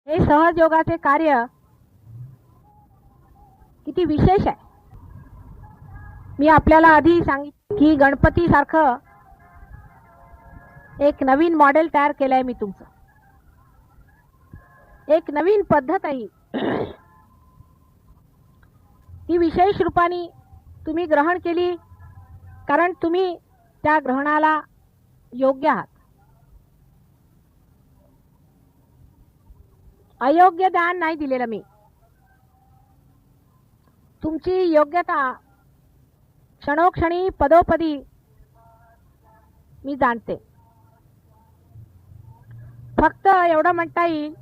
हे सहजयोगाचे कार्य किती विशेष आहे. मी आपल्याला आधी सांगितलं की गणपती सारखं एक नवीन मॉडेल तयार केलंय मी तुमचं. एक नवीन पद्धत आहे ती विशेष रूपाने तुम्ही ग्रहण केली, कारण तुम्ही त्या ग्रहणाला योग्य आहात. अयोग्य दान नाही दिलेलं मी. तुमची योग्यता क्षणोक्षणी पदोपदी मी जाणते. फक्त एवढं म्हणता येईल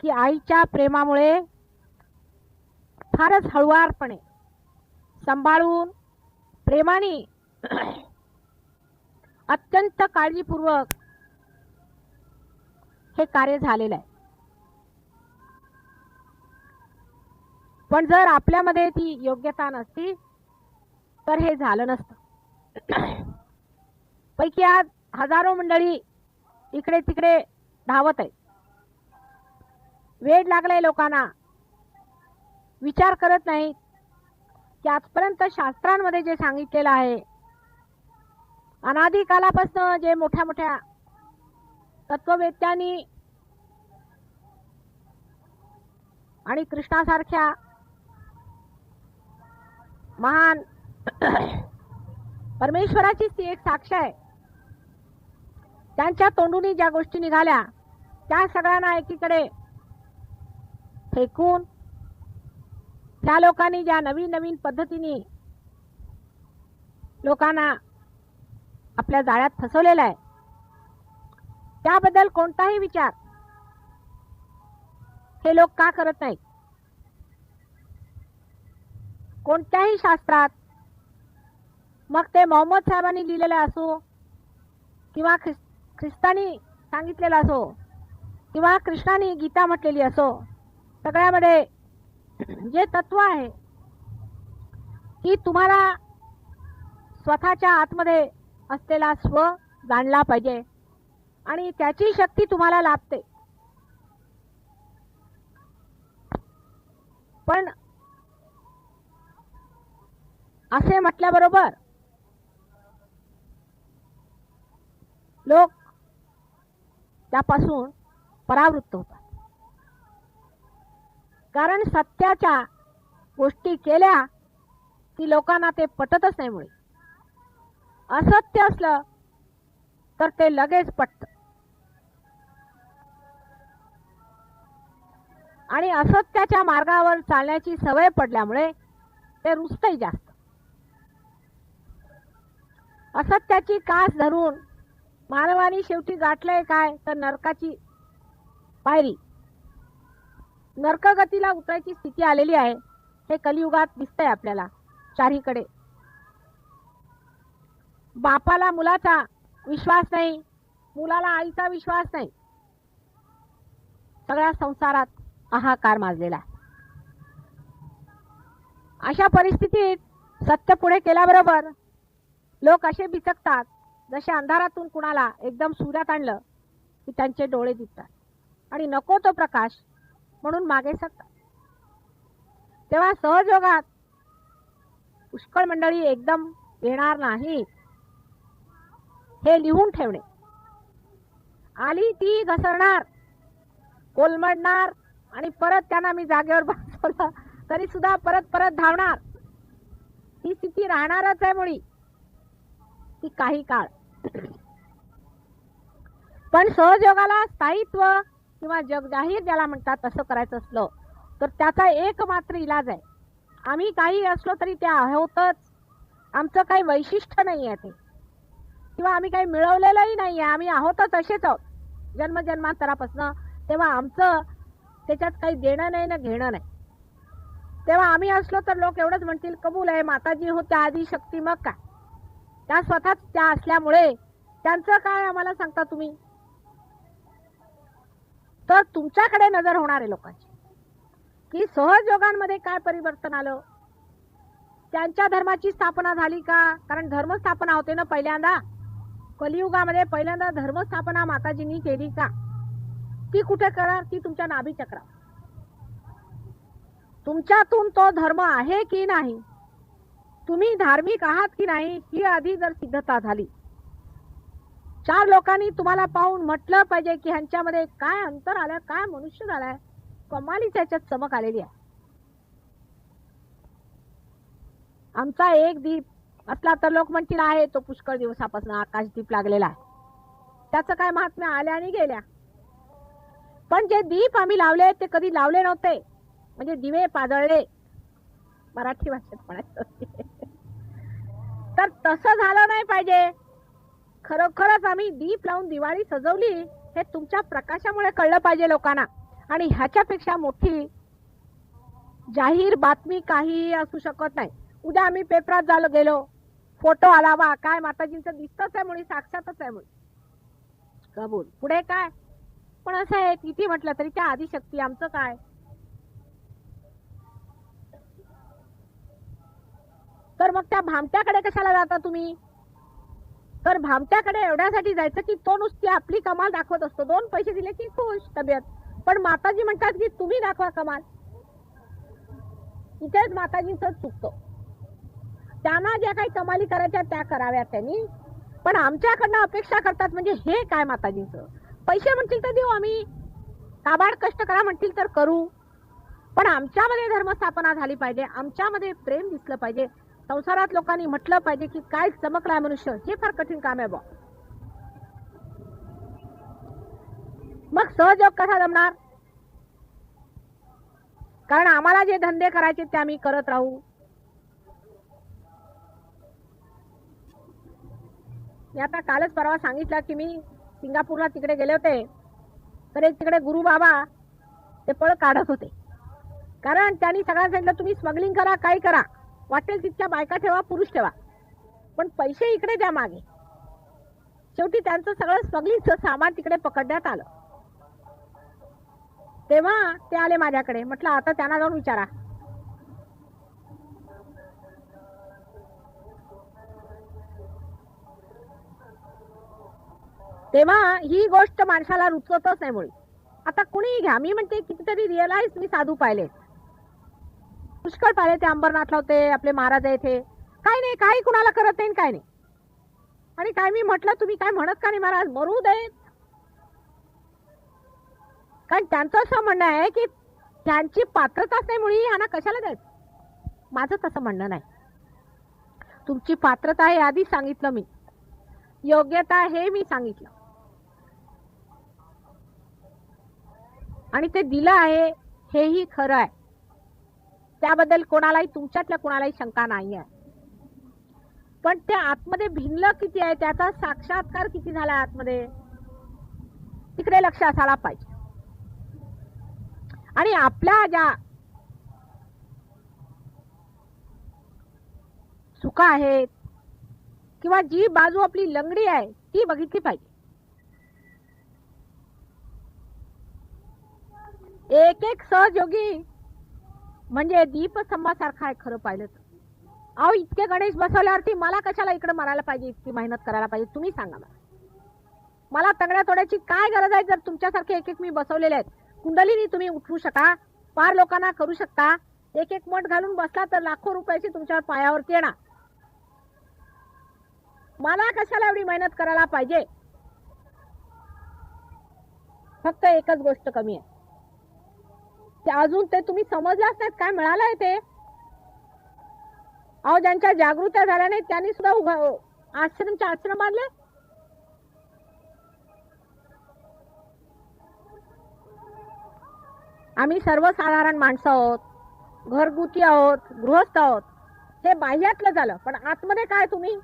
की आईच्या प्रेमामुळे फारच हळुवारपणे सांभाळून प्रेमाने अत्यंत काळजीपूर्वक हे कार्य झालेलं आहे. पण जर आपल्यामध्ये ती योग्यता नसती तर हे झालं नसतं. पैकी आज हजारो मंडळी इकडे तिकडे धावत आहे. वेड लागलाय लोकांना. विचार करत नाही की आजपर्यंत शास्त्रांमध्ये जे सांगितलेलं आहे, अनादी कालापासून जे मोठ्या मोठ्या तत्ववेत्यांनी आणि कृष्णासारख्या महान परमेश्वराचीच ती एक साक्ष आहे, त्यांच्या तोंडूनी ज्या गोष्टी निघाल्या त्या सगळ्यांना एकीकडे फेकून त्या लोकांनी ज्या नवीन नवीन पद्धतीने लोकांना आपल्या जाळ्यात फसवलेला आहे, त्याबद्दल कोणताही विचार हे लोक का करत नाहीत. कोणत्याही शास्त्रात, मग ते मोहम्मद साहेबांनी लिहिलेलं असो किंवा ख्रिस्तानी सांगितलेलं असो किंवा कृष्णाने गीता म्हटलेली असो, सगळ्यामध्ये जे तत्व आहे की तुम्हाला स्वतःच्या आतमध्ये असलेला स्व जाणला पाहिजे आणि त्याची शक्ती तुम्हाला लाभते. पण असे म्हटल्याबरोबर लोक त्यापासून परावृत्त होतात, कारण सत्याच्या गोष्टी केल्या की लोकांना ते पटतच नाही. मुळे असत्य असलं तर ते लगेच पटतं आणि असत्याच्या मार्गावर चालण्याची सवय पडल्यामुळे ते रुजतही जास्त. असत्याची कास धरून मानवाने शेवटी गाठलंय काय तर नरकाची पायरी. नरकगतीला उतरायची स्थिती आलेली आहे. हे कलियुगात दिसतंय आपल्याला चारीकडे. बापाला मुलाचा विश्वास नाही, मुलाला आईचा विश्वास नाही. सगळ्या संसारात हाहाकार माजलेला आहे. अशा परिस्थितीत सत्य पुढे केल्याबरोबर लोक असे बिचकतात जसे अंधारातून कुणाला एकदम सूर्यात आणलं की त्यांचे डोळे दिसतात आणि नको तो प्रकाश म्हणून मागे सरतात. तेव्हा सहजयोगात पुष्कळ मंडळी एकदम येणार नाही हे लिहून ठेवणे. आली ती घसरणार, कोलमडणार आणि परत त्यांना मी जागेवर बसवलं तरी सुद्धा परत परत धावणार. ही स्थिती राहणारच आहे मुळी ती काही काळ. पण सहजयोगाला स्थायित्व किंवा जगजाहीर ज्याला म्हणतात तसं करायचं असलं तर त्याचा एकमात्र इलाज आहे. आम्ही काही असलो तरी ते आहोतच. आमचं काही वैशिष्ट्य नाही आहे ते, किंवा आम्ही काही मिळवलेलंही नाही आहे. आम्ही आहोतच, असेच आहोत जन्मजन्मांतरापासून. तेव्हा आमचं त्याच्यात काही देणं नाही ना घेणं नाही. तेव्हा आम्ही असलो तर लोक एवढंच म्हणतील कबूल आहे, माताजी होत्या आदी शक्ती, मग काय. त्या स्वतःच त्या असल्यामुळे त्यांचं काय आम्हाला सांगता तुम्ही. तर तुमच्याकडे नजर होणार आहे लोकांची की सहजयोगांमध्ये काय परिवर्तन आलं. त्यांच्या धर्माची स्थापना झाली का, कारण धर्मस्थापना होते ना पहिल्यांदा. कलियुगामध्ये पहिल्यांदा धर्मस्थापना माताजींनी केली का. ती कुठे करणार? ती तुमच्या नाभी चक्रात. तुमच्यातून तो धर्म आहे की नाही, तुम्ही धार्मिक आहात की नाही, ही आधी जर सिद्धता झाली, 4 लोकांनी तुम्हाला पाहून म्हटलं पाहिजे की ह्यांच्यामध्ये काय अंतर आलं, काय मनुष्य झालाय, कमालीच याच्यात चमक आलेली आहे. आमचा एक दीप असला तर लोक म्हणतील आहे तो पुष्कळ दिवसापासून आकाशदीप लागलेला आहे, त्याचं काय महात्म्य, आल्या आणि गेल्या. पण जे दीप आम्ही लावले ते कधी लावले नव्हते, म्हणजे दिवे पाजळले मराठी भाषेत म्हणायचं. तर तसं झालं नाही पाहिजे. खरोखरच आम्ही दीप लावून दिवाळी सजवली हे तुमच्या प्रकाशामुळे कळलं पाहिजे लोकांना. आणि ह्याच्यापेक्षा मोठी जाहीर बातमी काही असू शकत नाही. उद्या आम्ही पेपरात गेलो, फोटो आला, वा काय माताजींचं दिसतच आहे मुळी, साक्षातच आहे मुळी, कबूल. पुढे काय? पण असं आहे, किती म्हटलं तरी त्या आदिशक्ती आमचं काय. तर मग त्या भामट्याकडे कशाला जाता तुम्ही? तर भामट्याकडे एवढ्यासाठी जायचं की तो नुसती आपली कमाल दाखवत असतो, 2 पैसे दिले की खुश तब्येत. पण माताजी म्हणतात की तुम्ही दाखवा कमाल. इथेच माताजींचं चुकतो. त्यांना ज्या काही कमाली करायच्या त्या कराव्यात त्यांनी, पण आमच्याकडनं अपेक्षा करतात. म्हणजे हे काय माताजींचं? पैसे म्हणतील तर देऊ आम्ही, काबाड कष्ट करा म्हणतील तर करू, पण आमच्यामध्ये धर्मस्थापना झाली पाहिजे, आमच्यामध्ये प्रेम दिसलं पाहिजे, संसारात लोकांनी म्हटलं पाहिजे की काय चमकलाय मनुष्य. हे फार कठीण काम आहे बा. मग सहयोग कसा जमणार? कारण आम्हाला जे धंदे करायचे ते आम्ही करत राहू. मी आता कालच परवा सांगितलं की मी सिंगापूरला तिकडे गेले होते, तर एक तिकडे गुरु बाबा ते पळ काढत होते. कारण त्यांनी सगळ्यांना सांगितलं तुम्ही स्मगलिंग करा, काही करा, वाटेल तितक्या बायका ठेवा, पुरुष ठेवा, पण पैसे इकडे द्या मागे. शेवटी त्यांचं सगळं स्मगलिंगचं सामान तिकडे पकडण्यात आलं. तेव्हा ते आले माझ्याकडे. म्हटलं आता त्यांना जाऊन विचारा. तेव्हा ही गोष्ट माणसाला रुचतच नाही मुळे. आता कुणी घ्या, मी म्हणते कितीतरी रिअलाइज मी साधू पाहिले, पुष्कळ पाहिले. ते अंबरनाथला होते, आपले महाराज येथे, काही नाही, काही कुणाला करत नाही, काय नाही. आणि काय मी म्हटलं तुम्ही काय म्हणत का नाही महाराज, मरू देत. कारण त्यांचं असं म्हणणं आहे की त्यांची पात्रताच नाही मुळी, ह्यांना कशाला द्यायचं. माझं तसं म्हणणं नाही. तुमची पात्रता हे आधी सांगितलं मी, योग्यता हे मी सांगितलं, आणि ते दिलं आहे हेही खरं आहे. त्याबद्दल कोणालाही, तुमच्यातल्या कोणालाही शंका नाही आहे. पण त्या आतमध्ये भिनलं किती आहे, त्याचा साक्षात्कार किती झाला आतमध्ये, तिकडे लक्ष असायला पाहिजे. आणि आपल्या ज्या चुका आहेत किंवा जी बाजू आपली लंगडी आहे ती बघितली पाहिजे. एक एक सहयोगी म्हणजे दीपस्तंभासारखा आहे खरं पाहिलं तर. अहो इतके गणेश बसवल्यावरती मला कशाला इकडे मारायला पाहिजे, इतकी मेहनत करायला पाहिजे, तुम्ही सांगा मला तंगड्या तोड्याची काय गरज आहे? जर तुमच्यासारखे एक एक मी बसवलेले आहेत, कुंडलीनी तुम्ही उठवू शका, पार लोकांना करू शकता, एक एक मठ घालून बसला तर लाखो रुपयाची तुमच्यावर पायावरती येणार. मला कशाला एवढी मेहनत करायला पाहिजे? फक्त एकच गोष्ट कमी आहे, ते अजून ते तुम्ही समजलाच नाहीत काय मिळालंय ते. अहो ज्यांच्या जागृत्या झाल्या नाही त्यांनी सुद्धा आश्रम बांधले. आम्ही सर्वसाधारण माणसं आहोत, घरगुती आहोत, गृहस्थ आहोत, हे बाह्यातलं झालं. पण आतमध्ये काय, तुम्ही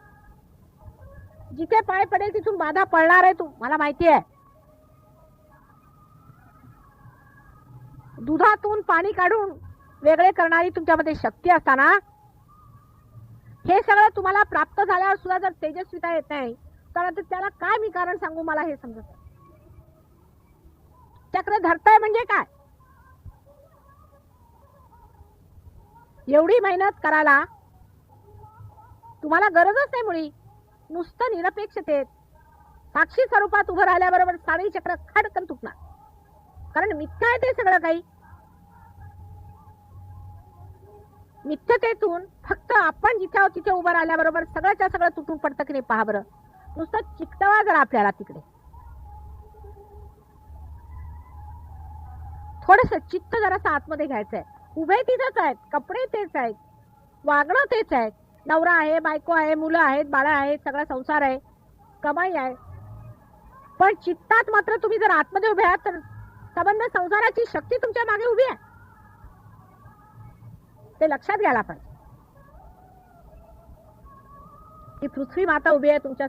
जिथे पाय पडेल तिथून बाधा पडणार आहे, तू मला माहिती आहे. दुधातून पाणी काढून वेगळे करणारी तुमच्यामध्ये शक्ती असताना हे सगळं तुम्हाला प्राप्त झाल्यावर सुद्धा जर तेजस्विता येत नाही तर त्याला काय मी कारण सांगू, मला हे समजत नाही. चक्र धरताय म्हणजे काय? एवढी मेहनत करायला तुम्हाला गरजच नाही मुळी. नुसतं निरपेक्षतेत साक्षी स्वरूपात उभं राहिल्याबरोबर सारी चक्र खडकन तुटणार. कारण मिथ्या आहे ते सगळं काही. मिथ्यतेतून फक्त आपण जिथे आहोत तिथे उभं राहिल्याबरोबर सगळ्याच्या सगळं तुटून पडतं की नाही पहा बरं. नुसतं चिकटवा जर आपल्याला तिकडे, थोडस चित्त जरासं आतमध्ये घ्यायचंय. उभे तिथेच आहेत, कपडे तेच आहेत, वागणं तेच आहे, नवरा आहे, बायको आहे, मुलं आहेत, बाळा आहेत, सगळा संसार आहे, कमाई आहे. पण चित्तात मात्र तुम्ही जर आतमध्ये उभे आहात तर संबंध संसाराची शक्ती तुमच्या मागे उभी आहे, ते लक्षात घ्यायला पाहिजे. ही पृथ्वी माता उभी आहे तुमच्या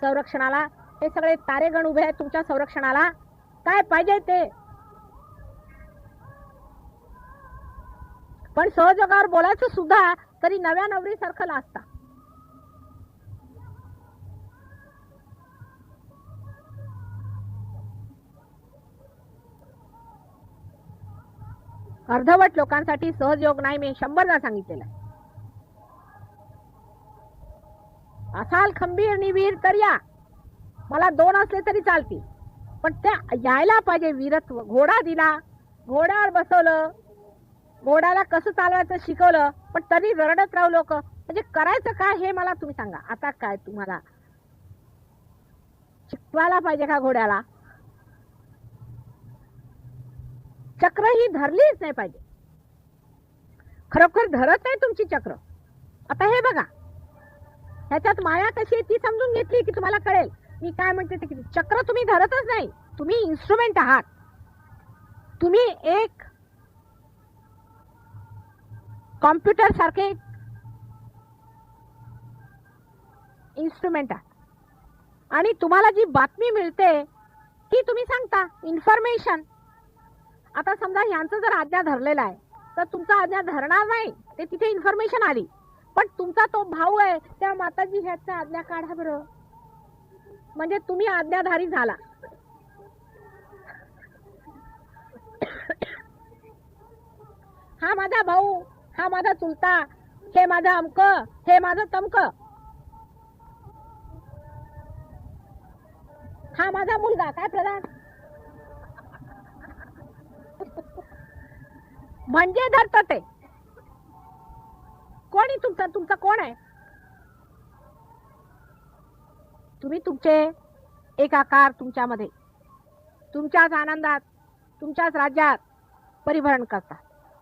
संरक्षणाला, हे सगळे तारेगण उभे आहेत तुमच्या संरक्षणाला. काय पाहिजे ते. पण सहजगावर बोलायचं सुद्धा तरी नव्या नवरी सारखं लाजता. अर्धवट लोकांसाठी सहजयोग नाही, मी 100दा सांगितलेलं आहे. असाल खंबीर निवीर तर या, मला 2 असले तरी चालतील, पण त्या यायला पाहिजे वीरत्व. घोडा दिला, घोड्यावर बसवलं, घोड्याला कसं चालवायचं शिकवलं, पण तरी रडत राहू लोक. म्हणजे करायचं काय हे मला तुम्ही सांगा. आता काय तुम्हाला शिकवायला पाहिजे का घोड्याला? चक्र ही धरलीच नाही पाहिजे. खरोखर धरत नाही तुमची चक्र. आता हे बघा, ह्याच्यात माया कशी आहे ती समजून घेतली की तुम्हाला कळेल मी काय म्हणते ते. किती चक्र तुम्ही धरतच नाही, तुम्ही इन्स्ट्रुमेंट आहात. तुम्ही एक कॉम्प्युटर सारखे इन्स्ट्रुमेंट आहात आणि तुम्हाला जी बातमी मिळते ती तुम्ही सांगता, इन्फॉर्मेशन. आता समजा ह्यांचं जर आज्ञा धरलेला आहे तर तुमचा आज्ञा धरणार नाही, ते तिथे इन्फॉर्मेशन आली. पण तुमचा तो भाऊ आहे त्या माताजी ह्याचा आज्ञा काढा बरं, म्हणजे तुम्ही आज्ञाधारी झाला. हा माझा भाऊ, हा माझा चुलता, हे माझं अमक, हे माझं तमक, हा माझा मुलगा. काय प्रधान म्हणजे धरत ते. कोणी तुमचा कोण आहे? तुम्ही तुमचे एकाकार तुमच्यामध्ये, तुमच्याच आनंदात, तुमच्याच राज्यात परिभ्रमण करता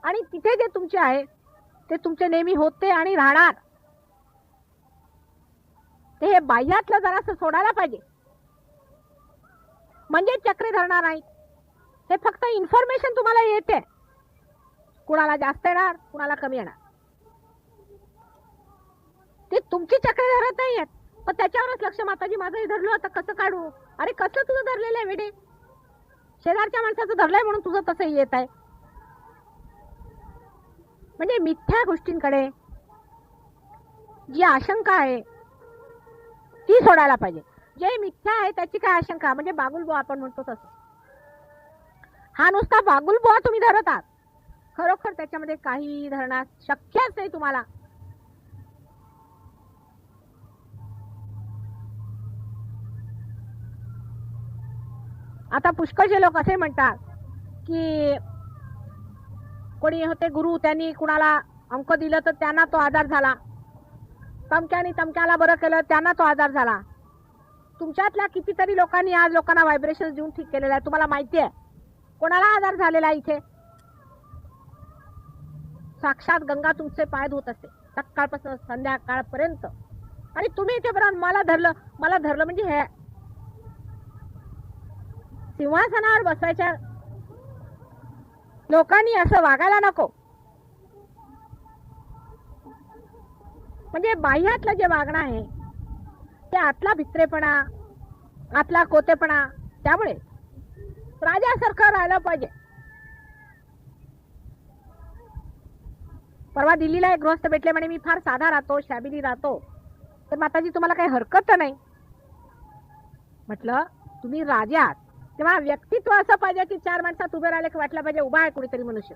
आणि तिथे जे तुमचे आहे ते तुमचे नेहमी होते आणि राहणार. ते हे बाह्यातलं जरासं सोडायला पाहिजे, म्हणजे चक्रे धरणार नाही. हे फक्त इन्फॉर्मेशन तुम्हाला येते, कुणाला जास्त येणार, कुणाला कमी येणार. ते तुमची चक्रे धरत नाही आहेत, पण त्याच्यावरच लक्ष. माताजी माझं हे धरलं, आता कसं काढू? अरे कसं तुझं धरलेलं आहे वेडे? शेजारच्या माणसाचं धरलंय म्हणून तुझं तसं येत आहे. म्हणजे मिथ्या गोष्टींकडे जी आशंका आहे ती सोडायला पाहिजे. जे मिथ्या आहे त्याची काय आशंका, म्हणजे बागुलबुवा आपण म्हणतो तसं. हा नुसता बागुलबुवा तुम्ही धरत आहात, खरोखर त्याच्यामध्ये काही धरणार शक्यच नाही तुम्हाला. आता पुष्कळचे लोक असे म्हणतात की कोणी होते गुरु, त्यांनी कुणाला अंक दिलं तर त्यांना तो आजार झाला, तमक्याने तमक्याला बरं केलं त्यांना तो आजार झाला. तुमच्यातल्या कितीतरी लोकांनी आज लोकांना व्हायब्रेशन देऊन ठीक केलेलं आहे. तुम्हाला माहिती आहे कोणाला आजार झालेला आहे? इथे साक्षात गंगा तुमचे पाय धुत असते सकाळपासून संध्याकाळपर्यंत, आणि तुम्ही इथे बरं मला धरलं म्हणजे हे सिंहासनावर बसायच्या लोकांनी असं वागायला नको. म्हणजे बाह्यातलं जे वागणं आहे ते आतला भित्रेपणा, आतला कोतेपणा, त्यामुळे राजासारखं राहायला पाहिजे. परवा दिल्लीला एक गृहस्थ भेटले, म्हणे मी फार साधा राहतो, शॅबिली राहतो, तर माताजी तुम्हाला काही हरकत नाही. म्हटलं तुम्ही राजा आहात तेव्हा व्यक्तित्व असं पाहिजे की 4 माणसात उभे राहिले की वाटलं पाहिजे उभा आहे कुणीतरी मनुष्य.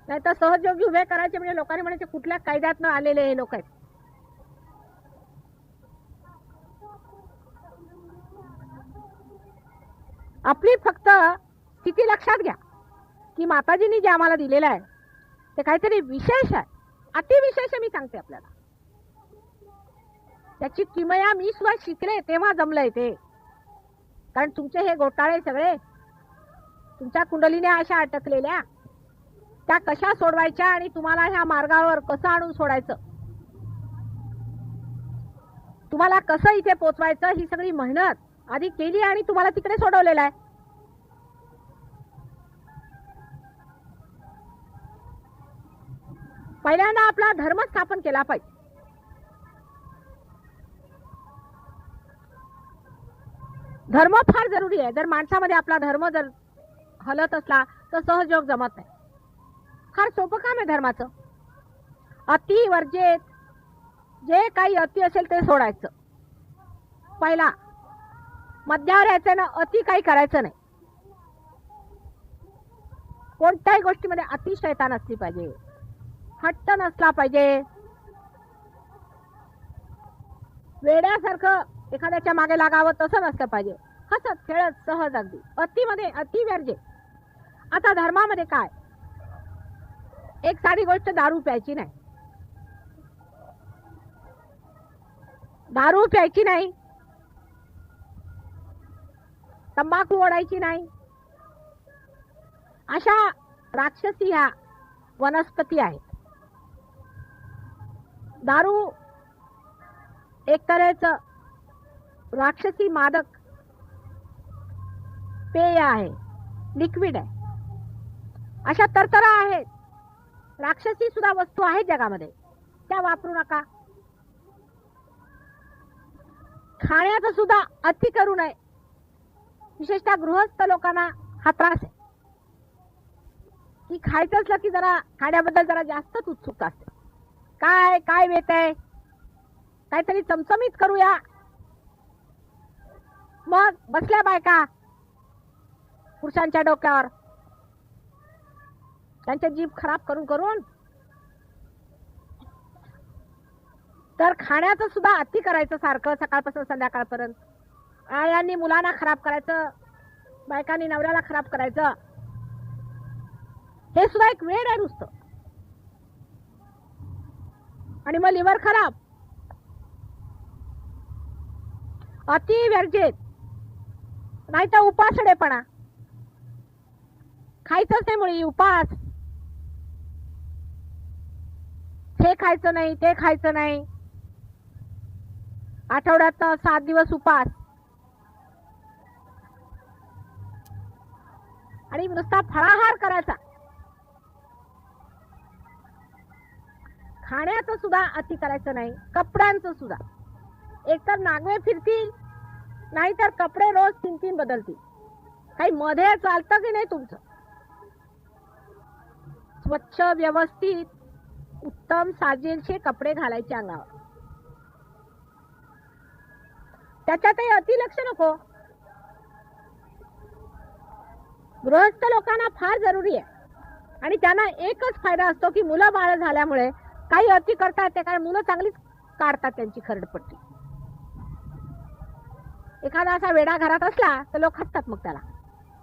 नाही तर सहजयोगी उभे करायचे म्हणजे लोकांनी म्हणायचे कुठल्या कायद्यात न आलेले हे लोक आहेत. आपली फक्त स्थिती लक्षात घ्या की माताजींनी जे आम्हाला दिलेलं आहे ते काहीतरी विशेष आहे, अतिविशेष मी सांगते आपल्याला. त्याची किमया मी सुद्धा शिकले तेव्हा जमलंय ते. कारण तुमचे हे घोटाळे सगळे तुमच्या कुंडलीने अशा अटकलेल्या, त्या कशा सोडवायच्या आणि तुम्हाला ह्या मार्गावर कसं आणून सोडायचं, तुम्हाला कसं इथे पोचवायचं, ही सगळी मेहनत आधी केली आणि तुम्हाला तिकडे सोडवलेलं आहे. पहिल्यांदा आपला धर्म स्थापन केला पाहिजे. धर्म फार जरुरी आहे. जर माणसामध्ये आपला धर्म जर हलत असला तर सहजयोग जमत नाही. फार सोपं काम आहे धर्माचं. अति वर्जेत, जे काही अति असेल ते सोडायचं. पहिला मध्यावर यायचं ना, अति काही करायचं नाही. कोणत्याही गोष्टीमध्ये अति शैतान असली पाहिजे, हट्ट नसला पाहिजे. वेड्यासारखं एखाद्याच्या मागे लागावं तसं नसलं पाहिजे. हसत खेळत सहज अगदी. अतिमध्ये अति वर्जे. आता धर्मामध्ये काय, एक साधी गोष्ट, दारू प्यायची नाही. दारू प्यायची नाही, तंबाखू ओढायची नाही. अशा राक्षसी ह्या वनस्पती आहेत. दारू एक तऱ्हेचं राक्षसी मादक पेय आहे, लिक्विड आहे. अशा तरतरा आहेत. राक्षसी सुद्धा वस्तू आहेत जगामध्ये, त्या वापरू नका. खाण्याचं सुद्धा अति करू नये. विशेषतः गृहस्थ लोकांना हा त्रास आहे की खायचं असलं की जरा खाण्याबद्दल जरा जास्तच उत्सुकता असते. काय काय वेत आहे, काहीतरी चमचमीत करूया. मग बसल्या बायका पुरुषांच्या डोक्यावर, त्यांचे जीभ खराब करून करून. तर खाण्याचं सुद्धा अति करायचं सारखं सकाळपासून संध्याकाळपर्यंत. आयांनी मुलांना खराब करायचं, बायकांनी नवऱ्याला खराब करायचं. हे सुद्धा एक वेड आहे नुसतं. आणि मग लिव्हर खराब. अति वर्जित, नाही तर उपासडेपणा. खायचंच नाही मुळी, उपास. हे खायचं नाही, ते खायचं नाही. आठवड्यात 7 दिवस उपास. आणि नुसता फळाहार करायचा. खाण्याचं सुद्धा अति करायचं नाही. कपड्यांचं सुद्धा. एकतर नागवे फिरतील, नाहीतर कपडे रोज 3-3 बदलतील. काही मध्ये चालतं की नाही तुमचं. स्वच्छ व्यवस्थित उत्तम साजेलचे कपडे घालायचे अंगावर. त्याच्यातही अति लक्ष नको. गृहस्थ लोकांना फार जरुरी आहे. आणि त्यांना एकच फायदा असतो की मुलं बाळ झाल्यामुळे काही अति करतात ते काय मुलं चांगलीच काढतात त्यांची खरडपट्टी. एखादा असा वेडा घरात असला तर लोक हसतात. मग त्याला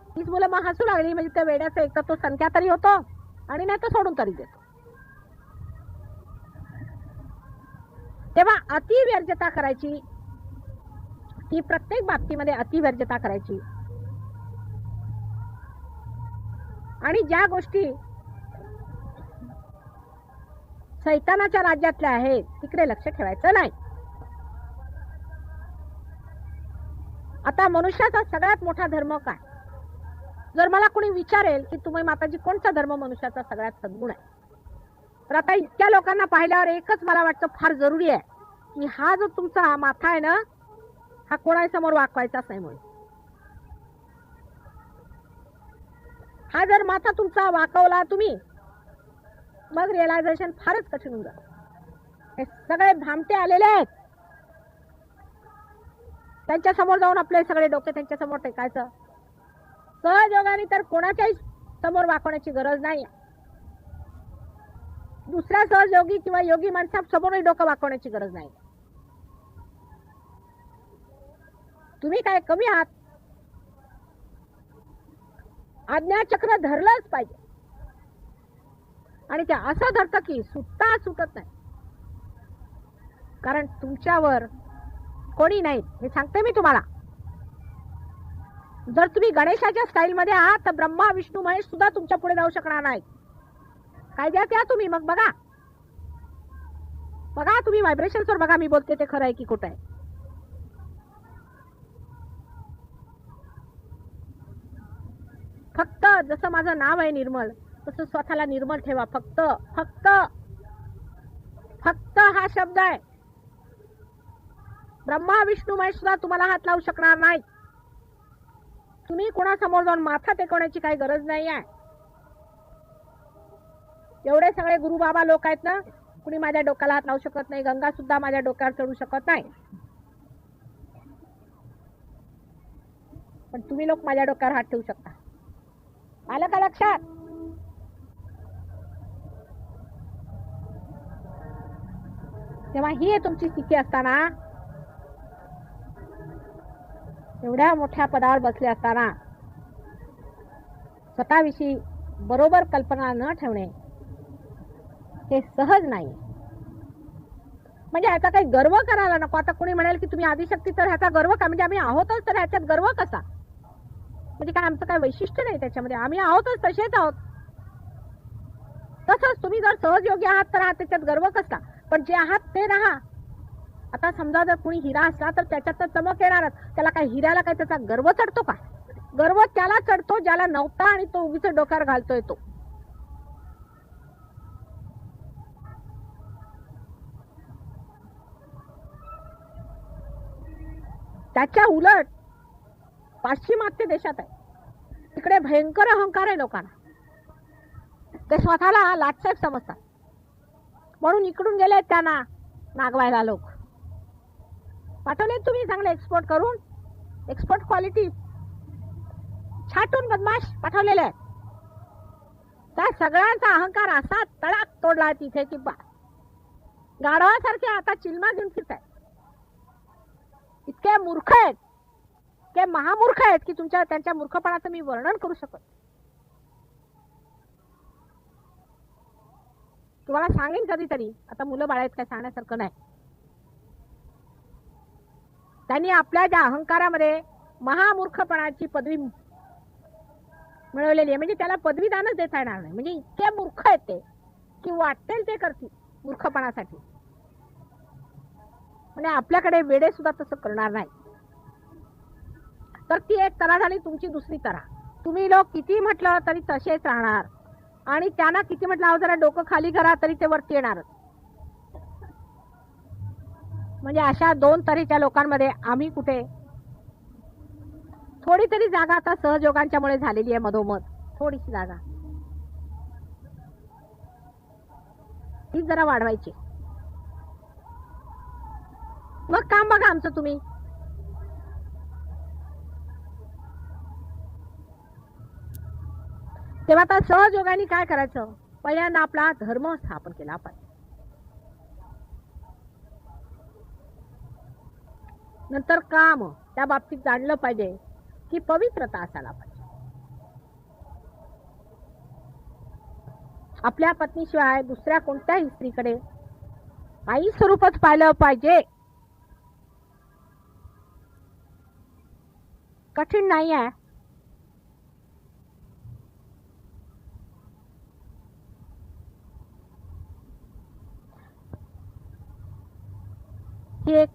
तीच मुलं मग हसू लागली म्हणजे त्या वेड्याचा एक तर तो संख्या तरी होतो आणि नाही तर सोडून तरी देतो. तेव्हा अतिवर्जता करायची, ही प्रत्येक बाबतीमध्ये अतिवर्जता करायची. आणि ज्या गोष्टी शैतानाच्या राज्यातल्या आहेत तिकडे लक्ष ठेवायचं नाही. आता मनुष्याचा सगळ्यात मोठा धर्म काय? जर मला कोणी विचारेल की तुम्ही माताजी कोणता धर्म मनुष्याचा सगळ्यात सद्गुण आहे, तर आता इतक्या लोकांना पाहिल्यावर एकच मला वाटतं फार जरुरी आहे की हा जो तुमचा माथा आहे ना, हा कोणासमोर वाकवायचाच नाही. म्हणून हा जर माथा तुमचा वाकवला तुम्ही, मग रिअलायझेशन फारच कठीण होऊन जातं. हे सगळे भामटे आलेले आहेत, त्यांच्या समोर जाऊन आपले सगळे डोके त्यांच्या समोर टेकायचं. सहयोगाने तर कोणाच्याही समोर वाकवण्याची गरज नाही. दुसऱ्या सहयोगी किंवा योगी माणसा समोरही डोकं वाकवण्याची गरज नाही. तुम्ही काय कमी आहात? आज्ञाचक्र धरलंच पाहिजे. आणि ते असं धरतं की सुटता सुटत नाही. कारण तुमच्यावर कोणी नाही हे सांगते मी तुम्हाला. जर तुम्ही गणेशाच्या स्टाईल मध्ये आहात तर ब्रह्मा विष्णू महेश सुद्धा तुमच्या पुढे जाऊ शकणार नाही. कायद्यात या तुम्ही. मग बघा बघा तुम्ही व्हायब्रेशन्स वर बघा मी बोलते ते खरं आहे की खोटं आहे. फक्त जसं माझं नाव आहे निर्मळ तसं स्वतःला निर्मळ ठेवा. फक्त फक्त फक्त हा शब्द आहे. ब्रह्मा विष्णू महेश सुद्धा तुम्हाला हात लावू शकणार नाही. तुम्ही कोणासमोर जाऊन माथा टेकवण्याची काही गरज नाही आहे. एवढे सगळे गुरु बाबा लोक आहेत ना, कुणी माझ्या डोक्याला हात लावू शकत नाही. गंगा सुद्धा माझ्या डोक्यावर चढू शकत नाही. पण तुम्ही लोक माझ्या डोक्यावर हात ठेवू शकता. आलं का लक्षात? तेव्हा ही तुमची स्थिती असताना, एवढ्या मोठ्या पदावर बसले असताना स्वतःविषयी बरोबर कल्पना न ठेवणे हे सहज नाही. म्हणजे ह्याचा काही गर्व करायला नको. आता कोणी म्हणेल की तुम्ही आदिशक्ती तर ह्याचा गर्व का? म्हणजे आम्ही आहोतच तर ह्याच्यात गर्व कसा? म्हणजे काय आमचं काय वैशिष्ट्य नाही त्याच्यामध्ये? आम्ही आहोतच तसेच आहोत. तसंच तुम्ही जर सहजयोगी आहात तर त्याच्यात गर्व कसला? पण जे आहात ते राहा. आता समजा जर कोणी हिरा असला तर त्याच्यात तर चमक येणारच. त्याला काय हिऱ्याला काय त्याचा गर्व चढतो का? गर्व त्याला चढतो ज्याला नव्हता आणि तो उगीच डोक्यावर घालतोय तो. त्याच्या उलट पाश्चिमात्य देशात आहे, तिकडे भयंकर अहंकार आहे लोकांना. ते स्वतःला लाटसाहेब समजतात. म्हणून इकडून गेले त्यांना नागवायला लोक. पाठवले तुम्ही चांगले एक्सपोर्ट करून, एक्सपोर्ट क्वालिटी छाटून बदमाश पाठवलेले आहेत. त्या सगळ्यांचा अहंकार असा तडाक तोडला तिथे की गाढवासारखे आता चिलमा घेऊन फिरतायत. इतके मूर्ख आहेत, इतके महामूर्ख आहेत की त्यांच्या मूर्खपणाचं मी वर्णन करू शकत. तुम्हाला सांगेन कधीतरी. आता मुलं बाळ आहेत काय सांगण्यासारखं नाही. त्यांनी आपल्या ज्या अहंकारामध्ये महामूर्खपणाची पदवी मिळवलेली आहे, म्हणजे त्याला पदवीदानच देता येणार नाही. म्हणजे इतके मूर्ख आहेत ते की वाटेल ते करतील मूर्खपणासाठी. म्हणजे आपल्याकडे वेडे सुद्धा तसं करणार नाही. तर ती एक तरा झाली तुमची दुसरी तरा. तुम्ही लोक किती म्हटलं तरी तसेच राहणार आणि त्यांना किती म्हटलं अहो जरा डोकं खाली करा तरी ते वरती येणारच. म्हणजे अशा दोन तऱ्हेच्या लोकांमध्ये आम्ही कुठे? थोडी तरी जागा आता सहयोगांच्यामुळे झालेली आहे. मधोमध थोडीशी जागा ही जरा वाढवायची. मग काम बघा आमचं तुम्ही. तेव्हा आता सहयोगाने काय करायचं? पहिल्यांदा आपला धर्म स्थापन केला पाहिजे. नंतर काम. त्या बाबतीत जाणलं पाहिजे की पवित्रता असायला पाहिजे. आपल्या पत्नीशिवाय दुसऱ्या कोणत्याही स्त्रीकडे आई स्वरूपच पाहिलं पाहिजे. कठीण नाही आहे. ही एक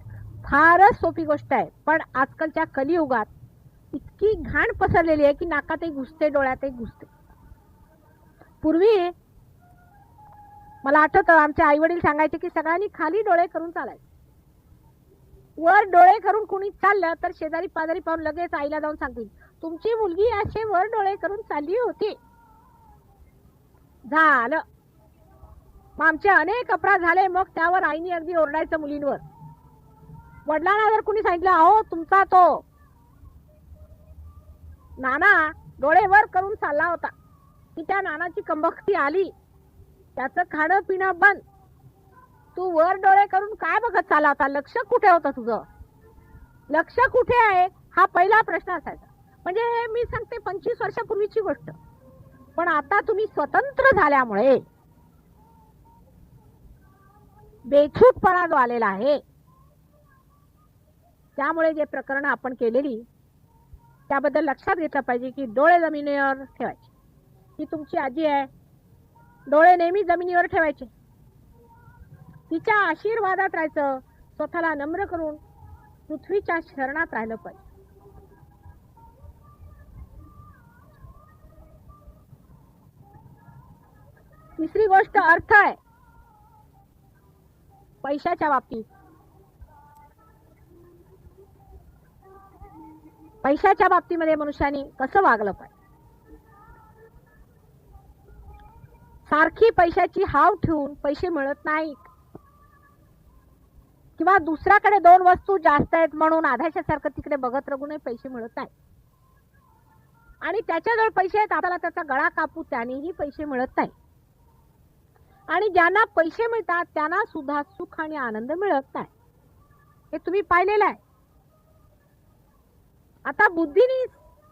फारच सोपी गोष्ट आहे. पण आजकालच्या कलियुगात इतकी घाण पसरलेली आहे की नाकातही घुसते, डोळ्यातही घुसते. पूर्वी मला आठवतं आमचे आई वडील सांगायचे की सगळ्यांनी खाली डोळे करून चालायचे. वर डोळे करून कुणी चाललं तर शेजारी पाजारी पाहून लगेच आईला जाऊन सांगतील तुमची मुलगी असे वर डोळे करून चालली होती. झालं. मग आमचे अनेक अपराध झाले. मग त्यावर आईने अगदी ओरडायचं मुलींवर. वडिलांना जर कुणी सांगितलं अहो तुमचा तो नाना डोळे वर करून चालला होता की त्या नानाची कंबख्ती आली, त्याचं खाणं पिणं बंद, तू वर डोळे करून काय बघत चालला होता? लक्ष कुठे होतं तुझं? लक्ष कुठे आहे हा पहिला प्रश्न असायचा. म्हणजे हे मी सांगते 25 वर्षापूर्वीची गोष्ट. पण आता तुम्ही स्वतंत्र झाल्यामुळे बेछूटपणा जो आलेला आहे, त्यामुळे जे प्रकरण आपण केलेली त्याबद्दल लक्षात घेतलं पाहिजे की डोळे जमिनीवर ठेवायचे. ही तुमची आजी आहे, डोळे नेहमी जमिनीवर ठेवायचे, तिच्या आशीर्वादात राहायचं, स्वतःला नम्र करून पृथ्वीच्या शरणात राहिलं पाहिजे. तिसरी गोष्ट अर्थ आहे. पैशाच्या बाबतीत पैशाच्या बाबतीमध्ये मनुष्याने कसं वागलं पाहिजे. सारखी पैशाची हाव ठेवून पैसे मिळत नाहीत, किंवा दुसऱ्याकडे 2 वस्तू जास्त आहेत म्हणून आधाशासारखं तिकडे बघत राहूनही पैसे मिळत नाही. आणि त्याच्याजवळ पैसे आहेत, आपल्याला त्याचा गळा कापू त्यानेही पैसे मिळत नाही. आणि ज्यांना पैसे मिळतात त्यांना सुद्धा सुख आणि आनंद मिळत नाही. हे तुम्ही पाहिलेलं आहे. आता बुद्धीने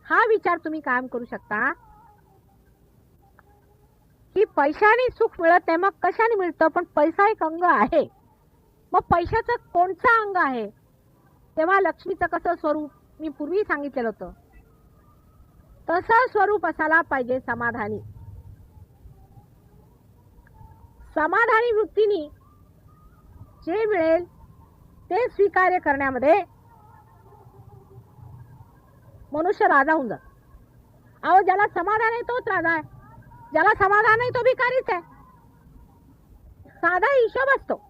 हा विचार तुम्ही कायम करू शकता की पैशाने सुख मिळत नाही, मग कशाने मिळतं. पण पैसा एक अंग आहे. मग पैशाचं कोणतं अंग आहे. तेव्हा लक्ष्मीचं कसं स्वरूप मी पूर्वी सांगितलेलं होतं, तसं स्वरूप असायला पाहिजे समाधानी. समाधानी वृत्तीने जे मिळेल ते स्वीकार्य करण्यामध्ये मनुष्य राजा होऊन जातो. अहो, ज्याला समाधान आहे तोच राजा आहे, ज्याला समाधान नाही तो भिकारीच आहे. साधा हिशोब असतो.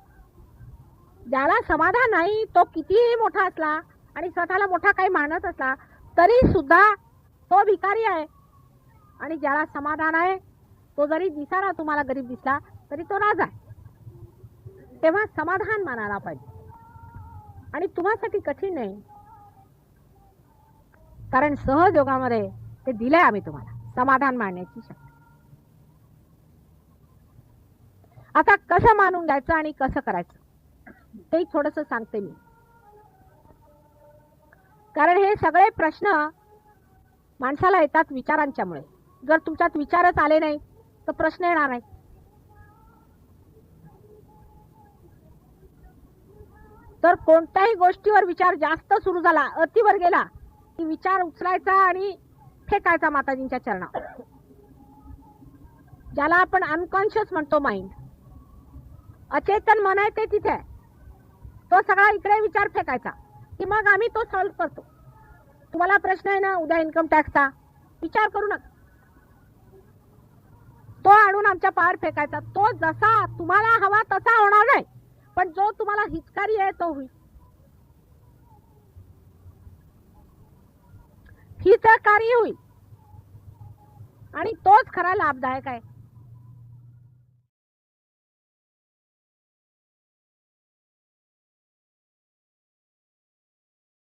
ज्याला समाधान नाही तो कितीही मोठा असला आणि स्वतःला मोठा काही मानत असला तरी सुद्धा तो भिकारी आहे. आणि ज्याला समाधान आहे तो जरी दिसाना तुम्हाला गरीब दिसला तरी तो राजा आहे. तेव्हा समाधान मानायला पाहिजे. आणि तुम्हासाठी कठीण नाही, कारण सहयोगामध्ये ते दिलंय आम्ही तुम्हाला समाधान मानण्याची शक्ती. आता कसं मानून घ्यायचं आणि कसं करायचं ते थोडंसं सांगते मी. कारण हे सगळे प्रश्न माणसाला येतात विचारांच्यामुळे. जर तुमच्यात विचारच आले नाही तर प्रश्न येणार नाही. तर कोणत्याही गोष्टीवर विचार जास्त सुरू झाला, अतिवर गेला की विचार उचलायचा आणि फेकायचा माताजींच्या चरणावर. ज्याला आपण अनकॉन्शियस म्हणतो माइंड, अचेतन मन आहे ते तिथे, तो सगळा इकडे विचार फेकायचा की मग आम्ही तो सॉल्व्ह करतो. तुम्हाला प्रश्न आहे ना उद्या इन्कम टॅक्सचा, विचार करू नका, तो आणून आमच्या पार फेकायचा. तो जसा तुम्हाला हवा तसा होणार नाही, पण जो तुम्हाला हितकारी आहे तो होईल. हितकारी होईल आणि तोच खरा लाभदायक आहे.